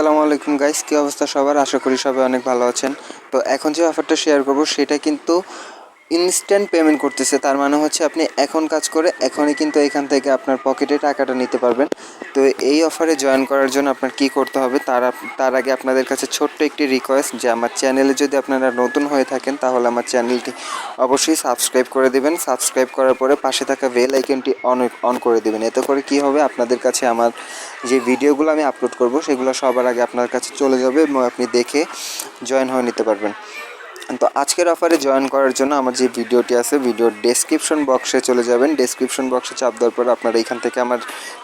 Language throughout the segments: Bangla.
আসসালামু আলাইকুম গাইস, কী অবস্থা সবার? আশা করি সবাই অনেক ভালো আছেন। তো এখন যে অফারটা শেয়ার করব সেটা কিন্তু ইনস্ট্যান্ট পেমেন্ট করতেছে। তার মানে হচ্ছে আপনি এখন কাজ করে এখনই কিন্তু এখান থেকে আপনার পকেটে টাকাটা নিতে পারবেন। তো এই অফারে জয়েন করার জন্য আপনার কি করতে হবে তার আগে আপনাদের কাছে ছোট্ট একটি রিকোয়েস্ট যে আমার চ্যানেলে যদি আপনারা নতুন হয়ে থাকেন তাহলে আমার চ্যানেলটি অবশ্যই সাবস্ক্রাইব করে দেবেন। সাবস্ক্রাইব করার পরে পাশে থাকা বেল আইকনটি অন করে দেবেন। এতে করে কি হবে, আপনাদের কাছে আমার যে ভিডিওগুলো আমি আপলোড করব সেগুলো সবার আগে আপনার কাছে চলে যাবে এবং আপনি দেখে জয়েন হয়ে নিতে পারবেন। তো আজকের অফারে জয়েন করার জন্য আমার যে ভিডিওটি আছে ভিডিওর ডেসক্রিপশন বক্সে চলে যাবেন। ডেসক্রিপশন বক্সে চাপ দেওয়ার পর আপনারা এখান থেকে আমার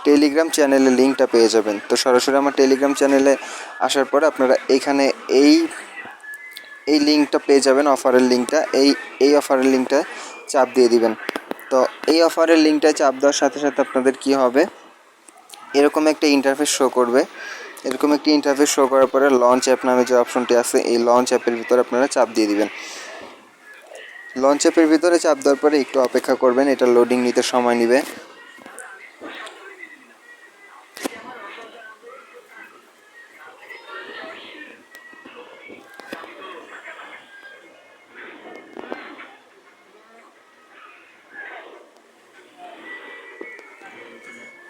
টেলিগ্রাম চ্যানেলের লিঙ্কটা পেয়ে যাবেন। তো সরাসরি আমার টেলিগ্রাম চ্যানেলে আসার পর আপনারা এখানে এই লিঙ্কটা পেয়ে যাবেন, অফারের লিঙ্কটা। এই অফারের লিঙ্কটা চাপ দিয়ে দিবেন। তো এই অফারের লিঙ্কটা চাপ দেওয়ার সাথে সাথে আপনাদের কি হবে, এরকম একটা ইন্টারফেস শো করবে। এরকম একটি ইন্টারফেস শো করার পরে লঞ্চ অ্যাপ নামে যে অপশনটি আছে এই লঞ্চ অ্যাপের ভিতরে আপনারা চাপ দিয়ে দিবেন। লঞ্চ অ্যাপের ভিতরে চাপ দেওয়ার পরে একটু অপেক্ষা করবেন, এটা লোডিং নিতে সময় নেবে।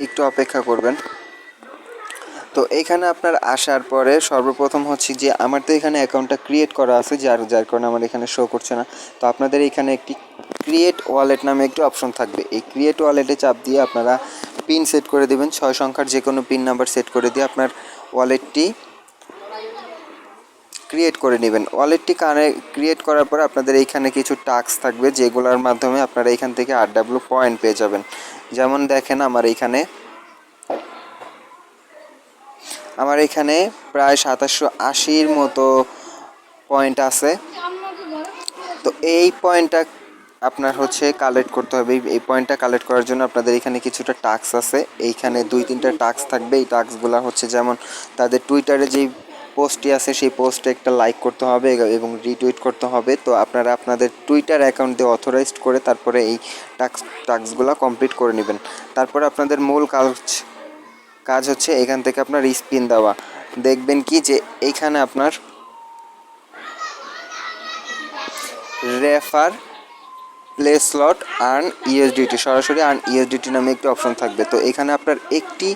একটু অপেক্ষা করবেন। তো এখানে আপনার আসার পরে সর্বপ্রথম হচ্ছে যে আমার তো এখানে অ্যাকাউন্টটা ক্রিয়েট করা আছে, যার কারণে আমার এখানে শো করছে না। তো আপনাদের এখানে একটি ক্রিয়েট ওয়ালেট নামে একটি অপশন থাকবে। এই ক্রিয়েট ওয়ালেটে চাপ দিয়ে আপনারা পিন সেট করে দেবেন। 6 সংখ্যার যে কোনো পিন নাম্বার সেট করে দিয়ে আপনার ওয়ালেটটি ক্রিয়েট করে নেবেন। ওয়ালেটটি ক্রিয়েট করার পর আপনাদের এইখানে কিছু টাস্ক থাকবে যেগুলোর মাধ্যমে আপনারা এখান থেকে RW পয়েন্ট পেয়ে যাবেন। যেমন দেখেন আমার এখানে প্রায় 2780-র মতো পয়েন্ট আছে। তো এই পয়েন্টটা আপনার হচ্ছে কালেক্ট করতে হবে। এই পয়েন্টটা কালেক্ট করার জন্য আপনাদের এখানে কিছুটা টাস্ক আছে। এইখানে 2-3টা টাস্ক থাকবে। এই টাস্কগুলো হচ্ছে যেমন তাদের টুইটারে যেই পোস্টটি আছে সেই পোস্টে একটা লাইক করতে হবে এবং রিটুইট করতে হবে। তো আপনারা আপনাদের টুইটার অ্যাকাউন্ট দিয়ে অথরাইজড করে তারপরে এই টাস্কগুলো কমপ্লিট করে নেবেন। তারপরে আপনাদের মূল কাজ হচ্ছে এখান থেকে আপনার স্পিন দেওয়া। দেখবেন কি যে এইখানে আপনার refer play slot earn USDT, সরাসরি আর্ন ইউএসডিটি নামে একটি অপশন থাকবে। তো এখানে আপনার একটি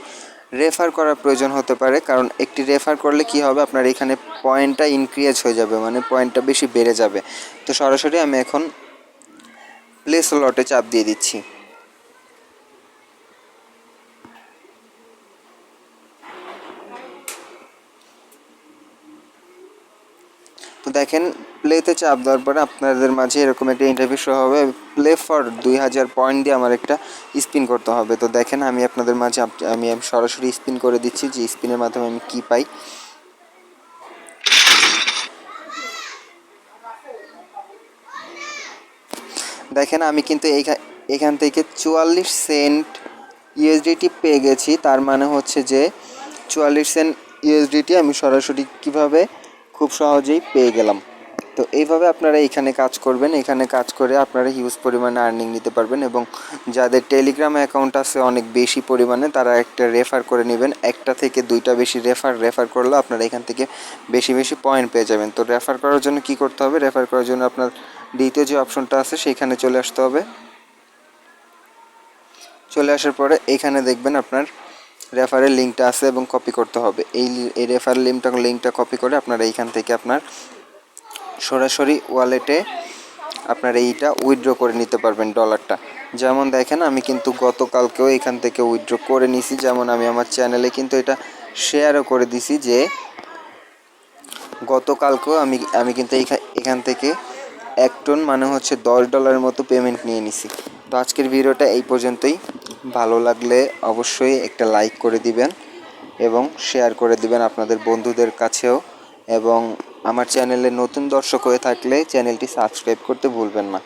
রেফার করার প্রয়োজন হতে পারে, কারণ একটি রেফার করলে কি হবে, আপনার এখানে পয়েন্টটা ইনক্রিজ হয়ে যাবে, মানে পয়েন্টটা বেশি বেড়ে যাবে। তো সরাসরি আমি এখন প্লে স্লটে চাপ দিয়ে দিচ্ছি। তো দেখেন প্লেতে চাপ দেওয়ার পরে আপনাদের মাঝে এরকম একটা ইন্টারভিউ শো হবে। প্লে ফর 2000 পয়েন্ট দিয়ে আমার একটা স্পিন করতে হবে। তো দেখেন আমি আপনাদের মাঝে আমি সরাসরি স্পিন করে দিচ্ছি যে স্পিনের মাধ্যমে আমি কি পাই। দেখেন আমি কিন্তু এখান থেকে 44 সেন্ট ইউএসডিটি পেয়ে গেছি। তার মানে হচ্ছে যে 44 সেন্ট ইউএসডিটি আমি সরাসরি কিভাবে খুব সহজেই পেয়ে গেলাম। তো এইভাবে আপনারা এখানে কাজ করবেন। এখানে কাজ করে আপনারা হিউজ পরিমাণে আর্নিং নিতে পারবেন এবং যাদের টেলিগ্রাম অ্যাকাউন্ট আছে অনেক বেশি পরিমাণে তারা একটা রেফার করে নেবেন। একটা থেকে 2টা বেশি রেফার করলে আপনারা এখান থেকে বেশি বেশি পয়েন্ট পেয়ে যাবেন। তো রেফার করার জন্য কি করতে হবে, রেফার করার জন্য আপনার দ্বিতীয় যে অপশনটা আছে সেইখানে চলে আসতে হবে। চলে আসার পরে এখানে দেখবেন আপনার রেফারের লিঙ্কটা আছে এবং কপি করতে হবে। এই রেফার লিঙ্কটা কপি করে আপনারা এইখান থেকে আপনার সরাসরি ওয়ালেটে আপনার এইটা উইথড্র করে নিতে পারবেন ডলারটা। যেমন দেখেন আমি কিন্তু গতকালকেও এখান থেকে উইথড্র করে নিছি। যেমন আমি আমার চ্যানেলে কিন্তু এটা শেয়ারও করে দিছি যে গতকালকেও আমি কিন্তু এখান থেকে 1 টন মানে হচ্ছে $10 মতো পেমেন্ট নিয়ে নিছি। তো আজকের ভিডিওটা এই পর্যন্তই। ভালো লাগলে অবশ্যই একটা লাইক করে দিবেন এবং শেয়ার করে দিবেন আপনাদের বন্ধুদের কাছেও, এবং আমার চ্যানেলে নতুন দর্শক হয়ে থাকলে চ্যানেলটি সাবস্ক্রাইব করতে ভুলবেন না।